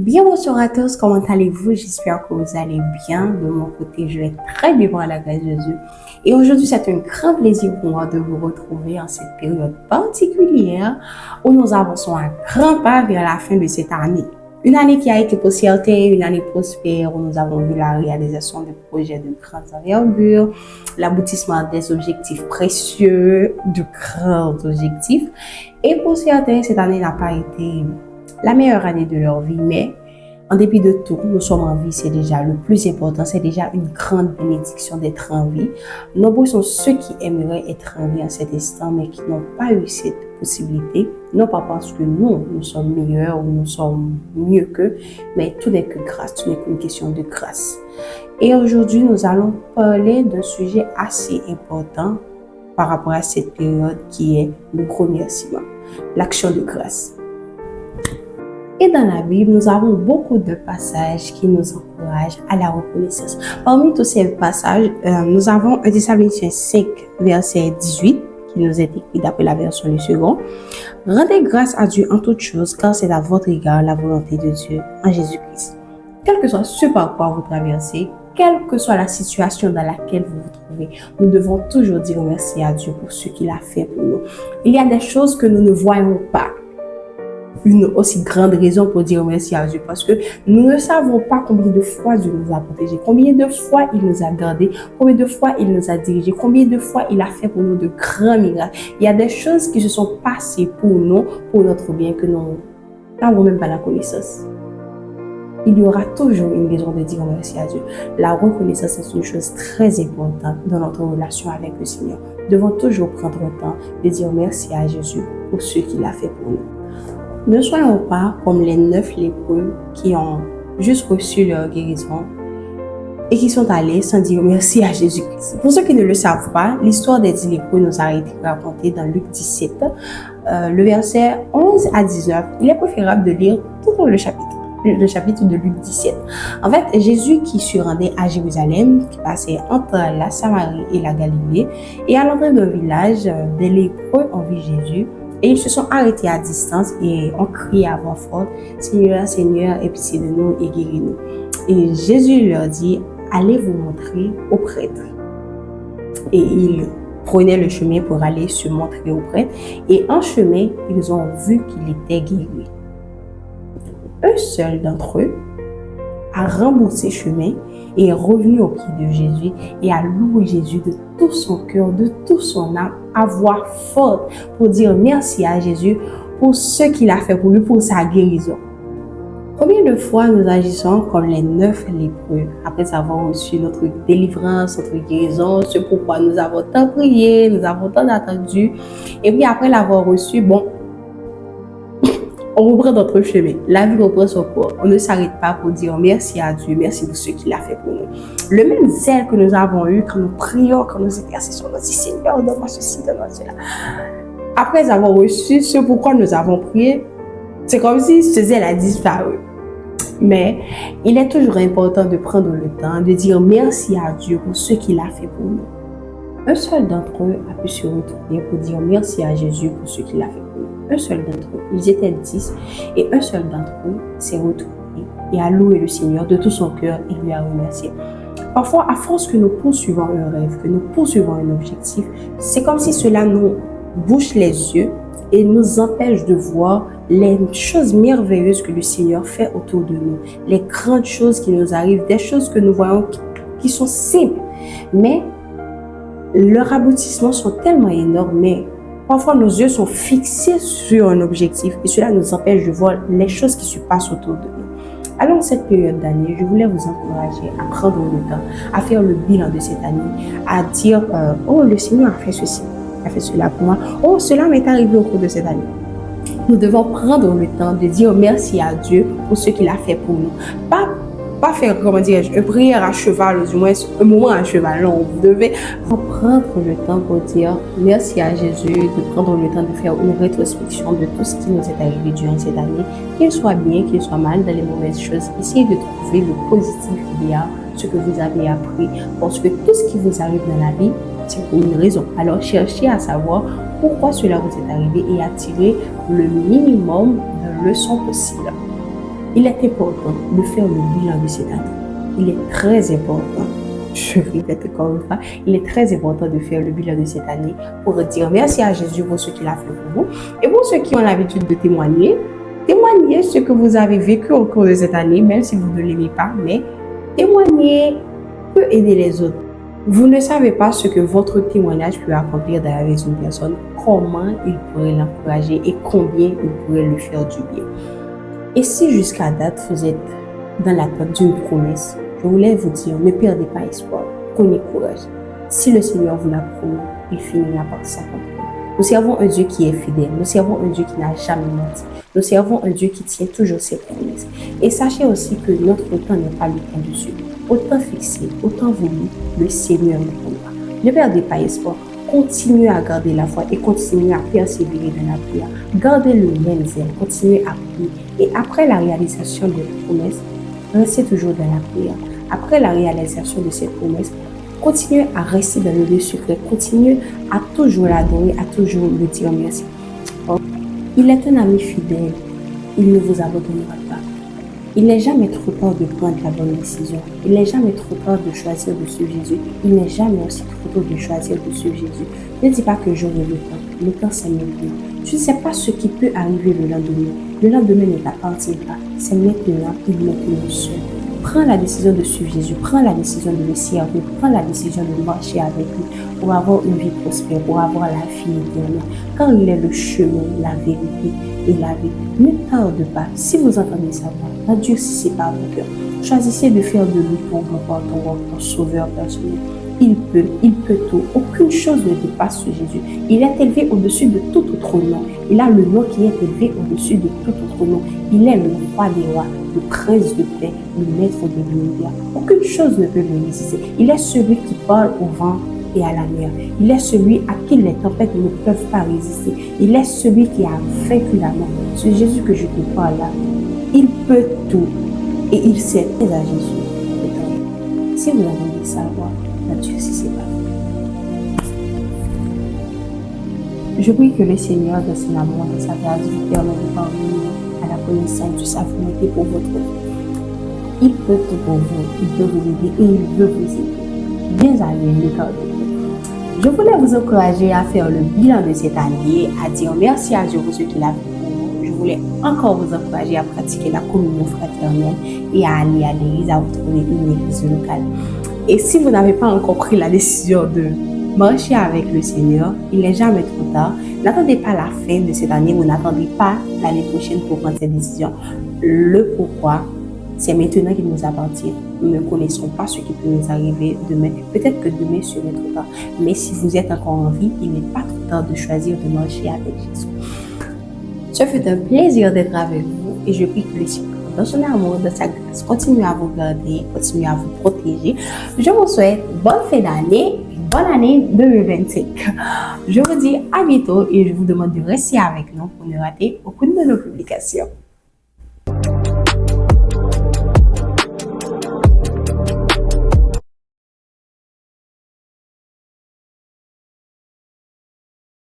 Bien, bonsoir à tous, comment allez-vous? J'espère que vous allez bien. De mon côté, je vais très bien par la grâce de Dieu. Et aujourd'hui, c'est un grand plaisir pour moi de vous retrouver en cette période particulière où nous avançons un grand pas vers la fin de cette année. Une année qui a été pour certains une année prospère où nous avons vu la réalisation de projets de grande envergure, l'aboutissement des objectifs précieux, de grands objectifs. Et pour certains, cette année n'a pas été la meilleure année de leur vie, mais en dépit de tout, nous sommes en vie, c'est déjà le plus important, c'est déjà une grande bénédiction d'être en vie. Nombreux sont ceux qui aimeraient être en vie en cet instant, mais qui n'ont pas eu cette possibilité, non pas parce que nous sommes meilleurs ou nous sommes mieux qu'eux, mais tout n'est que grâce, tout n'est qu'une question de grâce. Et aujourd'hui, nous allons parler d'un sujet assez important par rapport à cette période qui est le remerciement, l'action de grâce. Et dans la Bible, nous avons beaucoup de passages qui nous encouragent à la reconnaissance. Parmi tous ces passages, nous avons 1 Thessaloniciens 5, verset 18, qui nous est écrit d'après la version du second. Rendez grâce à Dieu en toutes choses, car c'est à votre égard la volonté de Dieu en Jésus-Christ. Quel que soit ce par quoi vous traversez, quelle que soit la situation dans laquelle vous vous trouvez, nous devons toujours dire merci à Dieu pour ce qu'il a fait pour nous. Il y a des choses que nous ne voyons pas. Une aussi grande raison pour dire merci à Dieu parce que nous ne savons pas combien de fois Dieu nous a protégés, combien de fois il nous a gardés, combien de fois il nous a dirigés, combien de fois il a fait pour nous de grands miracles. Il y a des choses qui se sont passées pour nous, pour notre bien, que nous n'avons même pas la connaissance. Il y aura toujours une raison de dire merci à Dieu. La reconnaissance est une chose très importante dans notre relation avec le Seigneur. Nous devons toujours prendre le temps de dire merci à Jésus pour ce qu'il a fait pour nous. Ne soyons pas comme les 9 lépreux qui ont juste reçu leur guérison et qui sont allés sans dire merci à Jésus-Christ. Pour ceux qui ne le savent pas, l'histoire des 10 lépreux nous a été racontée dans Luc 17, le verset 11 à 19. Il est préférable de lire tout le chapitre de Luc 17. En fait, Jésus qui se rendait à Jérusalem, qui passait entre la Samarie et la Galilée, et à l'entrée d'un village, des lépreux ont vu Jésus. Et ils se sont arrêtés à distance et ont crié à voix forte, « Seigneur, Seigneur, aie pitié de nous et guéris-nous. » Et Jésus leur dit, « Allez vous montrer au prêtre. » Et ils prenaient le chemin pour aller se montrer au prêtre. Et en chemin, ils ont vu qu'il était guéri. Un seul d'entre eux a remboursé chemin et est revenu au pied de Jésus et a loué Jésus de tout son cœur, de toute son âme, à voix forte pour dire merci à Jésus pour ce qu'il a fait pour lui, pour sa guérison. Combien de fois nous agissons comme les 9 lépreux après avoir reçu notre délivrance, notre guérison, ce pourquoi nous avons tant prié, nous avons tant attendu, et puis après l'avoir reçu, on reprend notre chemin, la vie reprend son cours. On ne s'arrête pas pour dire merci à Dieu, merci pour ce qu'il a fait pour nous. Le même zèle que nous avons eu quand nous prions, quand nous intercessons, nous disons Seigneur, donne-moi ceci, donne-moi cela. Après avoir reçu ce pourquoi nous avons prié, c'est comme si ce zèle a disparu. Mais il est toujours important de prendre le temps de dire merci à Dieu pour ce qu'il a fait pour nous. Un seul d'entre eux a pu se retourner pour dire merci à Jésus pour ce qu'il a fait pour nous. Un seul d'entre eux, ils étaient 10, et un seul d'entre eux s'est retourné et a loué le Seigneur de tout son cœur et lui a remercié. Parfois, à force que nous poursuivons un rêve, que nous poursuivons un objectif, c'est comme si cela nous bouche les yeux et nous empêche de voir les choses merveilleuses que le Seigneur fait autour de nous, les grandes choses qui nous arrivent, des choses que nous voyons qui sont simples, mais leurs aboutissements sont tellement énormes, mais parfois nos yeux sont fixés sur un objectif et cela nous empêche de voir les choses qui se passent autour de nous. Alors, cette période d'année, je voulais vous encourager à prendre le temps, à faire le bilan de cette année, à dire « Oh, le Seigneur a fait ceci, a fait cela pour moi. Oh, cela m'est arrivé au cours de cette année. » Nous devons prendre le temps de dire merci à Dieu pour ce qu'il a fait pour nous. Pas faire, une prière à cheval, ou du moins un moment à cheval. Non, vous devez prendre le temps pour dire merci à Jésus, de prendre le temps de faire une rétrospection de tout ce qui nous est arrivé durant cette année, qu'il soit bien, qu'il soit mal, dans les mauvaises choses. Essayez de trouver le positif qu'il y a, ce que vous avez appris, parce que tout ce qui vous arrive dans la vie, c'est pour une raison. Alors cherchez à savoir pourquoi cela vous est arrivé et à tirer le minimum de leçons possibles. Il est important de faire le bilan de cette année. Il est très important, je répète encore une fois, il est très important de faire le bilan de cette année pour dire merci à Jésus pour ce qu'il a fait pour vous. Et pour ceux qui ont l'habitude de témoigner, témoignez ce que vous avez vécu au cours de cette année, même si vous ne l'aimez pas, mais témoigner peut aider les autres. Vous ne savez pas ce que votre témoignage peut accomplir dans la vie d'une personne, comment il pourrait l'encourager et combien il pourrait lui faire du bien. Et si jusqu'à date, vous êtes dans l'attente d'une promesse, je voulais vous dire, ne perdez pas espoir, prenez courage. Si le Seigneur vous l'a promis, il finira par s'accomplir. Nous servons un Dieu qui est fidèle, nous servons un Dieu qui n'a jamais menti, nous servons un Dieu qui tient toujours ses promesses. Et sachez aussi que notre temps n'est pas le temps de Dieu. Autant fixé, autant voulu, le Seigneur nous prendra. Ne perdez pas espoir, continuez à garder la foi et continuez à persévérer dans la prière. Gardez le même zèle, continuez à prier. Et après la réalisation de la promesse, restez toujours dans la prière. Après la réalisation de cette promesse, continuez à rester dans le lieu secret. Continuez à toujours l'adorer, à toujours lui dire merci. Il est un ami fidèle. Il ne vous abandonnera pas. Il n'est jamais trop tard de prendre la bonne décision. Il n'est jamais trop tard de choisir de suivre Jésus. Il n'est jamais aussi trop tôt de choisir de suivre Jésus. Ne dis pas que j'aurai le temps. Le temps, c'est maintenant. Tu ne sais pas ce qui peut arriver le lendemain. Le lendemain ne t'appartient pas. C'est maintenant, il est maintenant seul. Prends la décision de suivre Jésus. Prends la décision de le servir. Prends la décision de marcher avec lui pour avoir une vie prospère, pour avoir la vie éternelle. Car il est le chemin, la vérité et la vie. Ne tarde pas. Si vous entendez sa voix, n'endurcissez pas vos cœurs. Choisissez de faire de lui ton sauveur personnel. Il peut tout. Aucune chose ne dépasse ce Jésus. Il est élevé au-dessus de tout autre nom. Il a le nom qui est élevé au-dessus de tout autre nom. Il est le roi des rois, le prince de paix, le maître de l'univers. Aucune chose ne peut le résister. Il est celui qui parle au vent et à la mer. Il est celui à qui les tempêtes ne peuvent pas résister. Il est celui qui a vaincu la mort. Ce Jésus que je te parle là, il peut tout. Et il sait très à Jésus. Si vous avez sa voix, n'endurcissez pas. Je prie que le Seigneur, dans son amour, dans sa grâce, vous permette de parvenir à la connaissance de sa volonté pour votre vie. Il peut tout pour vous, il peut vous aider et il veut vous aider. Bien aller, ne tardez pas. Je voulais vous encourager à faire le bilan de cette année, à dire merci à Dieu pour ce qu'il a fait pour vous. Je voulais encore vous encourager à pratiquer la communion fraternelle et à aller à l'église, à vous trouver une église locale. Et si vous n'avez pas encore pris la décision de marcher avec le Seigneur, il n'est jamais trop tard. N'attendez pas la fin de cette année, vous n'attendez pas l'année prochaine pour prendre cette décision. Le pourquoi, c'est maintenant qu'il nous appartient. Nous ne connaissons pas ce qui peut nous arriver demain. Peut-être que demain serait trop tard. Mais si vous êtes encore en vie, il n'est pas trop tard de choisir de marcher avec Jésus. Ce fut un plaisir d'être avec vous et je prie que le Seigneur, dans son amour, dans sa grâce, continue à vous garder, continue à vous protéger. Je vous souhaite bonne fin d'année, bonne année 2025. Je vous dis à bientôt et je vous demande de rester avec nous pour ne rater aucune de nos publications.